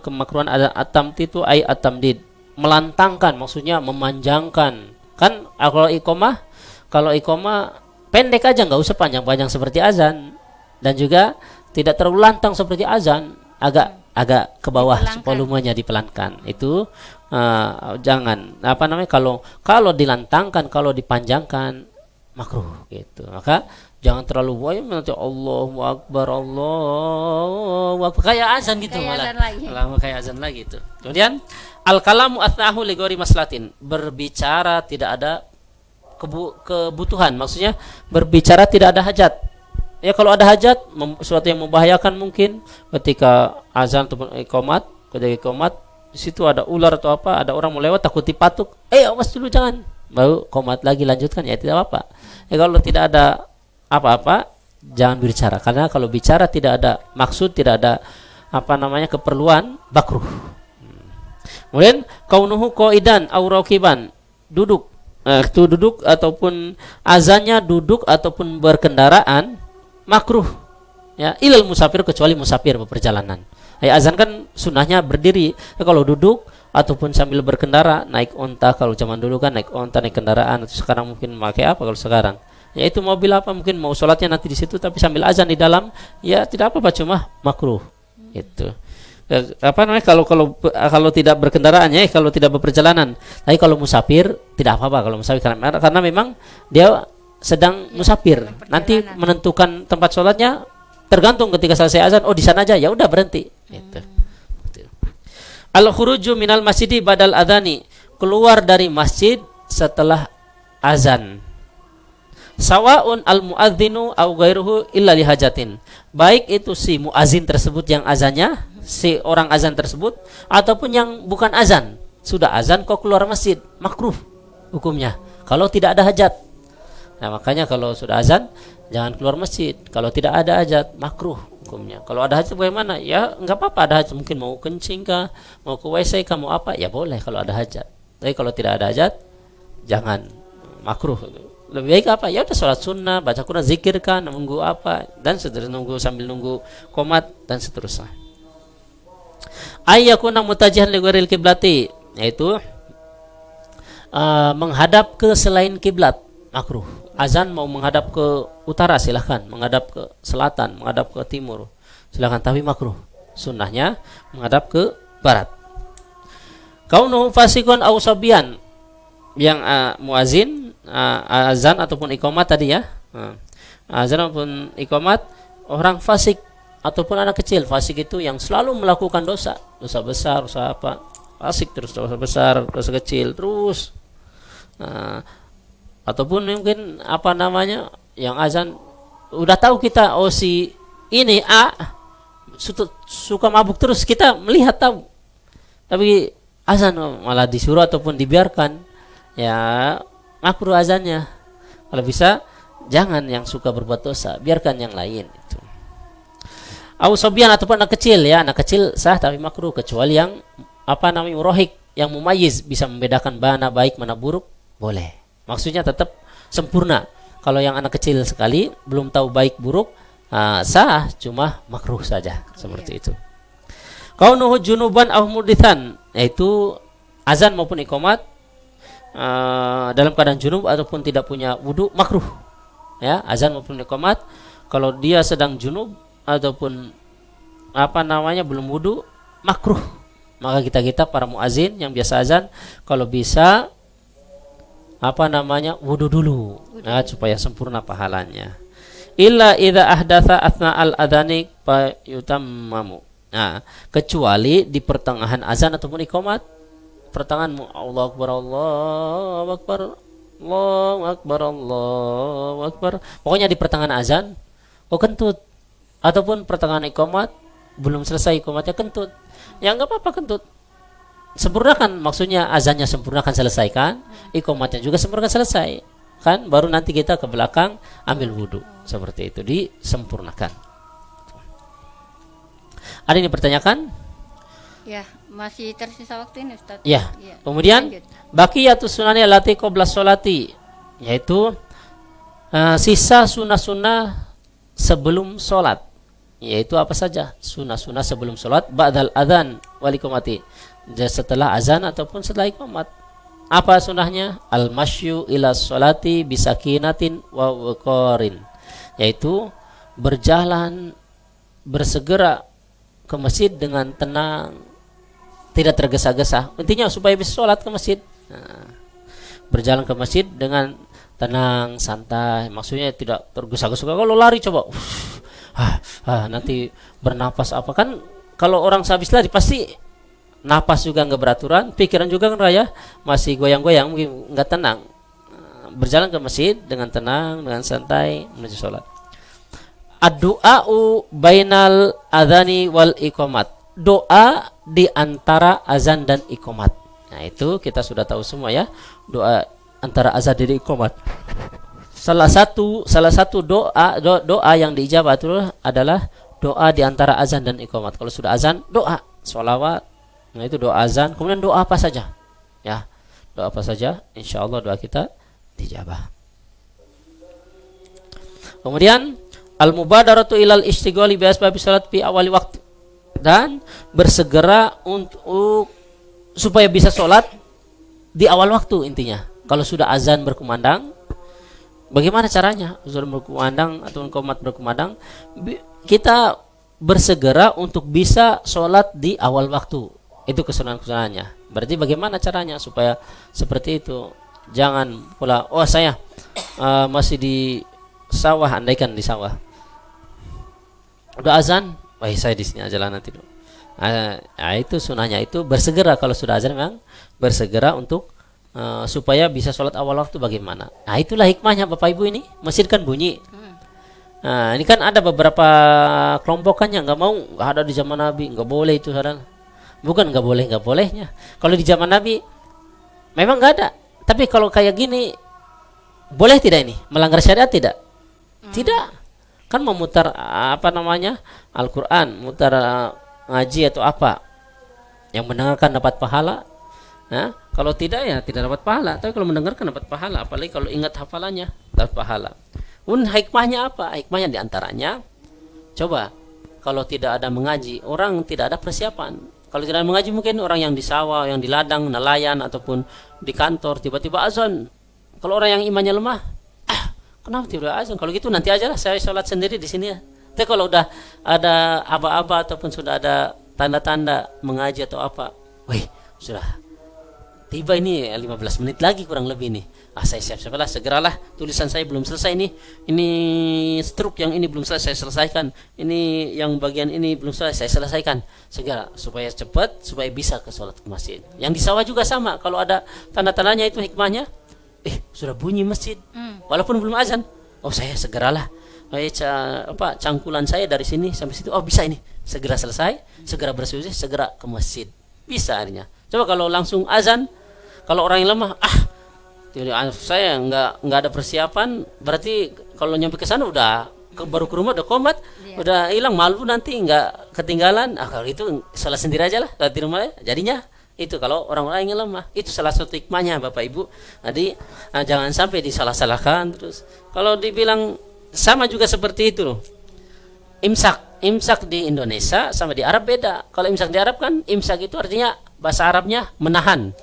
Speaker 4: Kemakruhan ada atamti itu ay atamdid, melantangkan, maksudnya memanjangkan. Kan kalau iqomah pendek aja, nggak usah panjang-panjang seperti azan, dan juga tidak terlalu lantang seperti azan, agak ke bawah, volumenya dipelankan. Itu jangan kalau dilantangkan, kalau dipanjangkan makruh gitu. Maka
Speaker 3: Jangan terlalu wah nanti Allahu Akbar kayak azan gitu,
Speaker 2: Kayak
Speaker 3: malah kayak azan lagi itu. Kemudian al-kalamu athnahu li ghairi maslahatin, berbicara tidak ada kebutuhan, maksudnya berbicara tidak ada hajat. Ya kalau ada hajat, sesuatu yang membahayakan mungkin ketika azan ataupun iqamat, ketika iqamat di situ ada ular atau apa, ada orang mau lewat takut dipatuk, awas dulu jangan, baru qomat lagi lanjutkan, ya tidak apa-apa. Ya kalau tidak ada apa-apa jangan berbicara, karena kalau bicara tidak ada maksud, tidak ada keperluan, makruh. Kemudian kaunuhu qaidan aw raqiban, duduk ataupun azannya duduk ataupun berkendaraan makruh, ya, ilal musafir, kecuali musafir berperjalanan. Ya, azan kan sunnahnya berdiri. Ya, kalau duduk ataupun sambil berkendara, naik onta, kalau zaman dulu kan naik onta, naik kendaraan, atau sekarang mungkin pakai apa kalau sekarang? Ya itu mobil apa, mungkin mau sholatnya nanti di situ tapi sambil azan di dalam, ya tidak apa-apa, cuma makruh. Itu kalau tidak berkendaraan, ya, kalau tidak berperjalanan. Tapi kalau musafir tidak apa-apa kalau musafir, karena memang dia sedang musafir. Nanti menentukan tempat sholatnya tergantung ketika selesai azan, di sana aja, ya udah berhenti. Gitu. Al-khuruju minal masjidi badal adhani, keluar dari masjid setelah azan. Sawaun al-muadzinu au ghairuhu illa lihajatin, baik itu si muazin tersebut yang azannya, si orang azan tersebut, ataupun yang bukan azan, sudah azan kok keluar masjid, makruh hukumnya kalau tidak ada hajat. Nah makanya kalau sudah azan jangan keluar masjid, kalau tidak ada hajat makruh hukumnya. Kalau ada hajat bagaimana? Ya enggak apa-apa, ada hajat, mungkin mau kencing kah, mau ke WC kah, mau apa, ya boleh kalau ada hajat. Tapi kalau tidak ada hajat jangan, makruh. Lebih baik apa? Ya udah sholat sunnah, baca Quran, zikirkan, nunggu apa dan seterusnya, sambil nunggu qomat dan seterusnya. Ayyakuna mutajihan li ghairil qiblati, yaitu menghadap ke selain kiblat, makruh. Azan mau menghadap ke utara silahkan, menghadap ke selatan, menghadap ke timur silahkan, tapi makruh. Sunnahnya menghadap ke barat. Kaunuhu fasikun aw sabian, yang muazin azan ataupun iqamat tadi, ya, azan ataupun iqamat orang fasik ataupun anak kecil. Fasik itu yang selalu melakukan dosa besar, dosa apa, fasik terus, dosa besar, dosa kecil terus, ataupun mungkin yang azan udah tahu kita, si ini suka mabuk terus, kita melihat tahu, tapi azan malah disuruh ataupun dibiarkan, ya makruh azannya. Kalau bisa jangan yang suka berbuat dosa, biarkan yang lain itu. Ausobian ataupun anak kecil, ya, anak kecil sah tapi makruh, kecuali yang murahik, yang mumayyiz, bisa membedakan mana baik mana buruk, boleh. Maksudnya tetap sempurna. Kalau yang anak kecil sekali belum tahu baik buruk, sah, cuma makruh saja, seperti itu. Kaunuhu junuban aw muditsan, yaitu azan maupun iqamat dalam keadaan junub ataupun tidak punya wudu, makruh, ya, azan maupun iqamat kalau dia sedang junub ataupun belum wudu, makruh. Maka kita para muazin yang biasa azan, kalau bisa wudu dulu, ya, supaya sempurna pahalanya. Illa idza ahdatsa athna al-adhani fa yutammamu. Nah, kecuali di pertengahan azan ataupun iqamat, pertengahan Allahu Akbar, Allahu Akbar, Allahu Akbar, Allahu Akbar, pokoknya di pertengahan azan kentut, ataupun pertengahan iqamat belum selesai iqamatnya kentut, ya enggak apa-apa kentut, sempurnakan, maksudnya azannya sempurnakan, selesaikan, iqamatnya juga sempurnakan, selesai kan, baru nanti kita ke belakang ambil wudu, seperti itu, disempurnakan. Ada yang dipertanyakan?
Speaker 2: Ya, masih tersisa waktu ini, Ustaz.
Speaker 3: Ya. Kemudian baqiyatus sunani allati qabla sholati, yaitu sisa sunnah-sunnah sebelum sholat, yaitu apa saja sunnah-sunnah sebelum sholat, ba'dal adzan wal iqamati, setelah azan ataupun setelah iqamat. Apa sunnahnya? Al-masyu ila sholati bisakinatin wa waqarin, yaitu berjalan, bersegera ke masjid dengan tenang, tidak tergesa-gesa. Intinya supaya bisa sholat ke masjid. Berjalan ke masjid dengan
Speaker 4: tenang, santai. Maksudnya tidak tergesa-gesa. Kalau lari coba, nanti bernapas apa kan? Kalau orang sehabis lari pasti napas juga nggak beraturan, pikiran juga kan Raya masih goyang-goyang, mungkin nggak tenang. Berjalan ke masjid dengan tenang, dengan santai menuju sholat. Ad-du'a'u bainal adzani wal iqamat. Doa di antara azan dan iqamat. Nah, itu kita sudah tahu semua ya. Doa antara azan dan iqamat. Salah satu doa yang diijabah itu adalah doa di antara azan dan iqamat. Kalau sudah azan, doa, sholawat. Nah, itu doa azan. Kemudian doa apa saja? Ya, doa apa saja? Insyaallah doa kita dijabah. Kemudian al-mubadaratu ilal istighali bi asbabi salat fi awali waktu. Dan bersegera untuk supaya bisa sholat di awal waktu intinya. Kalau sudah azan berkumandang, bagaimana caranya? Sudah berkumandang atau qomat berkumandang, kita bersegera untuk bisa sholat di awal waktu. Itu kesunahan-kesunannya. Berarti bagaimana caranya supaya seperti itu? Jangan pula, saya masih di sawah, andaikan di sawah. Udah azan, saya di sini aja lah nanti dulu. Itu sunahnya itu bersegera. Kalau sudah azan memang bersegera untuk supaya bisa sholat awal waktu bagaimana. Nah, itulah hikmahnya Bapak Ibu ini. Masjid kan bunyi. Nah, ini kan ada beberapa kelompokan yang nggak mau, nggak ada di zaman Nabi, nggak boleh itu saudara. Bukan nggak bolehnya. Kalau di zaman Nabi memang nggak ada. Tapi kalau kayak gini boleh tidak ini? Melanggar syariat tidak? Tidak. Kan memutar Al-Quran, mutar ngaji atau apa, yang mendengarkan dapat pahala. Nah, kalau tidak ya tidak dapat pahala. Tapi kalau mendengarkan dapat pahala, apalagi kalau ingat hafalannya dapat pahala. Hikmahnya apa? Hikmahnya diantaranya, coba kalau tidak ada mengaji, orang tidak ada persiapan. Kalau tidak ada mengaji, mungkin orang yang di sawah, yang di ladang, nelayan ataupun di kantor tiba-tiba azan. Kalau orang yang imannya lemah, kenapa tidak azan? Kalau gitu nanti aja lah saya sholat sendiri di sini ya. Tapi kalau udah ada aba-aba ataupun sudah ada tanda-tanda mengaji atau apa, sudah tiba ini 15 menit lagi kurang lebih nih. Saya siap-siap lah, segeralah, tulisan saya belum selesai nih. Ini struk yang ini belum selesai, saya selesaikan. Ini yang bagian ini belum selesai, saya selesaikan. Segera supaya cepat, supaya bisa ke sholat ke masjid. Yang di sawah juga sama, kalau ada tanda-tandanya itu hikmahnya. Sudah bunyi masjid, walaupun belum azan. Saya segeralah. Cangkulan saya dari sini sampai situ. Bisa ini. Segera selesai, segera bersih, segera ke masjid. Bisa akhirnya. Coba kalau langsung azan, kalau orang yang lemah, saya nggak ada persiapan. Berarti kalau nyampe ke sana baru ke rumah udah komat, udah hilang, malu nanti nggak ketinggalan. Kalau itu salah sendiri aja lah di rumah. Jadinya itu kalau orang-orang yang lemah, itu salah satu hikmahnya Bapak Ibu. Jadi jangan sampai disalah-salahkan terus. Kalau dibilang sama juga seperti itu loh. Imsak di Indonesia sama di Arab beda. Kalau imsak di Arab kan, imsak itu artinya bahasa Arabnya menahan.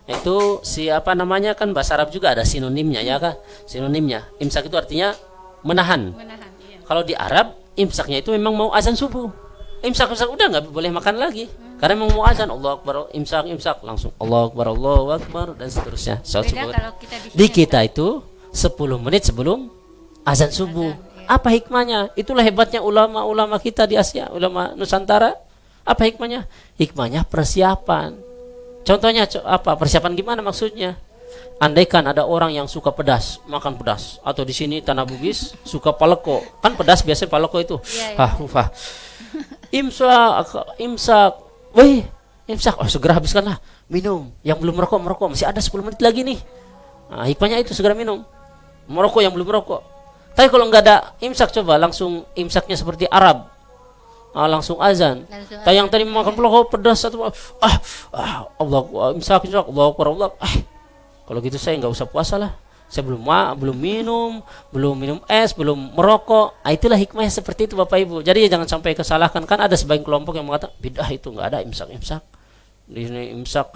Speaker 4: Itu kan bahasa Arab juga ada sinonimnya ya kan? Sinonimnya. Imsak itu artinya menahan. Iya. Kalau di Arab, imsaknya itu memang mau azan subuh. Imsak udah nggak boleh makan lagi. Karena memang mau azan, Allahu Akbar, imsak langsung Allahu Akbar dan seterusnya. Di kita itu 10 menit sebelum azan subuh. Apa hikmahnya? Itulah hebatnya ulama-ulama kita di Asia, ulama Nusantara. Apa hikmahnya? Hikmahnya persiapan. Contohnya apa? Persiapan gimana maksudnya? Andaikan ada orang yang suka pedas, makan pedas, atau di sini Tanah Bugis suka paleko. Kan pedas biasanya paleko itu. Imsak. Segera habiskanlah. Minum. Yang belum merokok, masih ada 10 menit lagi nih. Nah, hikmahnya itu segera minum. Merokok yang belum merokok. Tapi kalau nggak ada imsak, coba langsung imsaknya seperti Arab. Langsung azan. Tapi yang tadi makan peloko pedas atau imsak Allah. Kalau gitu saya nggak usah puasa lah. Saya belum minum es, belum merokok. Itulah hikmahnya seperti itu Bapak Ibu. Jadi jangan sampai kesalahkan. Kan ada sebagian kelompok yang mengatakan bid'ah itu nggak ada imsak. Di sini imsak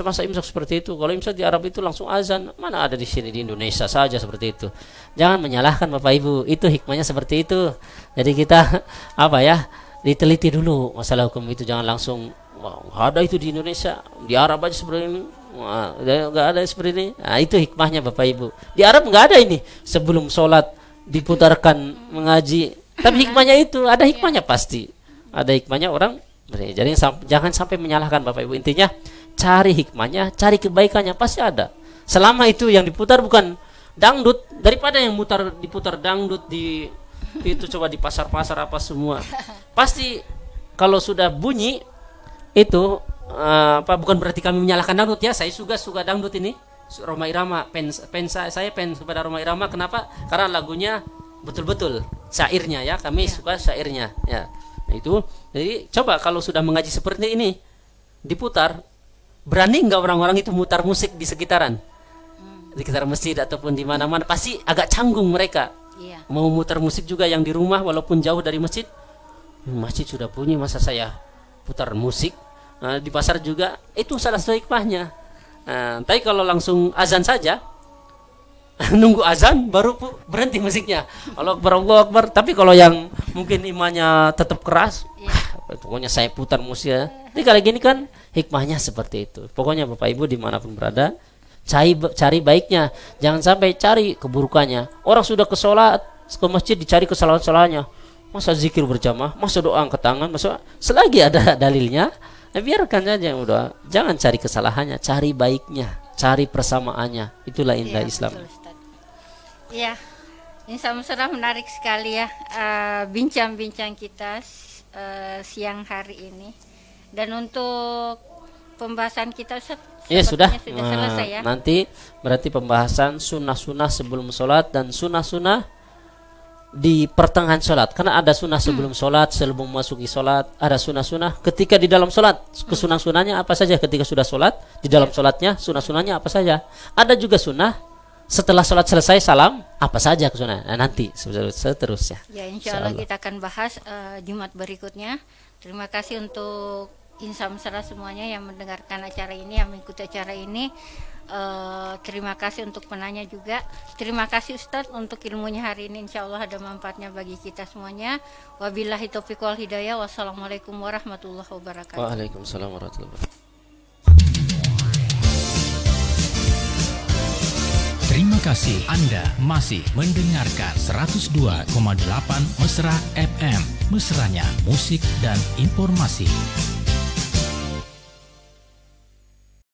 Speaker 4: masa imsak seperti itu. Kalau imsak di Arab itu langsung azan. Mana ada di sini di Indonesia saja seperti itu. Jangan menyalahkan Bapak Ibu. Itu hikmahnya seperti itu. Jadi kita diteliti dulu masalah hukum itu. Jangan langsung ada itu di Indonesia, di Arab aja seperti ini. Wah, nggak ada seperti ini. Nah, itu hikmahnya Bapak Ibu. Di Arab nggak ada ini. Sebelum sholat diputarkan mengaji. Tapi hikmahnya itu ada hikmahnya pasti. Ada hikmahnya orang. Jadi jangan sampai menyalahkan Bapak Ibu. Intinya cari hikmahnya, cari kebaikannya, pasti ada. Selama itu yang diputar bukan dangdut, daripada yang diputar dangdut di itu coba di pasar-pasar apa semua. Pasti kalau sudah bunyi itu bukan berarti kami menyalahkan dangdut ya. Saya juga suka dangdut ini. Rhoma Irama, saya fans kepada Rhoma Irama. Kenapa? Karena lagunya betul-betul syairnya ya. Kami suka syairnya ya. Nah, itu jadi coba kalau sudah mengaji seperti ini diputar, berani nggak orang-orang itu mutar musik di sekitaran? Di sekitar masjid ataupun di mana-mana pasti agak canggung mereka. Mau mutar musik juga yang di rumah walaupun jauh dari masjid. Masjid sudah bunyi masa saya putar musik. Nah, di pasar juga itu salah satu hikmahnya. Nah, tapi kalau langsung azan saja nunggu azan baru berhenti musiknya. Allah Akbar. Tapi kalau yang mungkin imannya tetap keras, pokoknya saya putar musik ya. Jadi kalau gini kan hikmahnya seperti itu. Pokoknya Bapak Ibu dimanapun berada, cari baiknya, jangan sampai cari keburukannya. Orang sudah ke sholat, ke masjid dicari kesalahan-kesalahannya. Masa zikir berjamaah, masa doa angkat tangan, masa selagi ada dalilnya, biarkan saja udah. Jangan cari kesalahannya, cari baiknya, cari persamaannya. Itulah indah Islam.
Speaker 2: Iya, Insya Allah menarik sekali ya bincang-bincang kita siang hari ini. Dan untuk pembahasan kita
Speaker 4: sudah
Speaker 2: selesai ya.
Speaker 4: Nanti berarti pembahasan sunnah-sunnah sebelum sholat dan sunnah-sunnah di pertengahan sholat. Karena ada sunnah sebelum sholat, sebelum memasuki sholat. Ada sunnah-sunnah ketika di dalam sholat. Kesunah-sunahnya apa saja ketika sudah sholat. Di dalam sholatnya sunnah-sunahnya apa saja. Ada juga sunnah setelah sholat selesai salam apa saja kesunah. Nah, nanti seterusnya.
Speaker 2: Ya, insya Allah kita akan bahas Jumat berikutnya. Terima kasih untuk Insan Mesra semuanya yang mendengarkan acara ini, yang mengikuti acara ini. Terima kasih untuk penanya juga. Terima kasih Ustadz untuk ilmunya hari ini. Insya Allah ada manfaatnya bagi kita semuanya. Wabillahi taufiq wal hidayah. Wassalamualaikum warahmatullahi wabarakatuh.
Speaker 4: Waalaikumsalam warahmatullahi wabarakatuh.
Speaker 1: Terima kasih Anda masih mendengarkan 102,8 Mesra FM. Mesranya musik dan informasi.